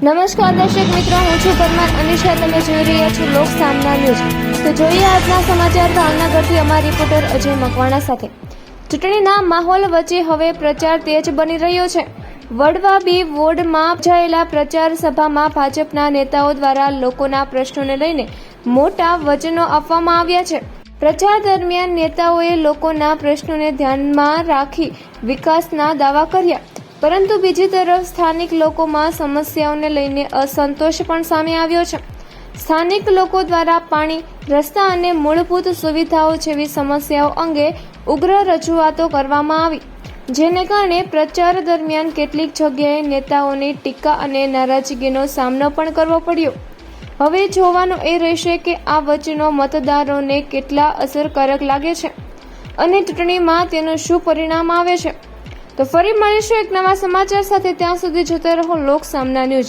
નમસ્કાર દર્શક મિત્રો, હું છું પરમાર અનિશા. તમે જોઈ રહ્યા છો લોક સામના ન્યૂઝ. તો જોઈએ આજના સમાચાર ભાવનગરથી અમારા રિપોર્ટર અજય મકવાણા સાથે. ચૂંટણીના માહોલ વચ્ચે હવે પ્રચાર તેજ બની રહ્યો છે. વડવા બી વોર્ડમાં યોજાયેલા પ્રચાર સભામાં ભાજપના નેતાઓ દ્વારા લોકોના પ્રશ્નોને લઈને મોટા વચનો આપવામાં આવ્યા છે. પ્રચાર દરમિયાન નેતાઓએ લોકોના પ્રશ્નોને ધ્યાનમાં રાખી વિકાસના દાવા કર્યા, પરંતુ બીજી તરફ સ્થાનિક લોકોમાં સમસ્યાઓને લઈને અસંતોષ પણ સામે આવ્યો છે. સ્થાનિક લોકો દ્વારા પાણી, રસ્તા અને મૂળભૂત સુવિધાઓ જેવી સમસ્યાઓ અંગે ઉગ્ર રજૂઆતો કરવામાં આવી, જેને કારણે પ્રચાર દરમિયાન કેટલીક જગ્યાએ નેતાઓની ટીકા અને નારાજગીનો સામનો પણ કરવો પડ્યો. હવે જોવાનું એ રહેશે કે આ વચનો મતદારોને કેટલા અસરકારક લાગે છે અને ચૂંટણીમાં તેનું શું પરિણામ આવે છે. તો ફરી મળીશું એક નવા સમાચાર સાથે. ત્યાં સુધી જોતા રહો લોક સામના ન્યૂઝ.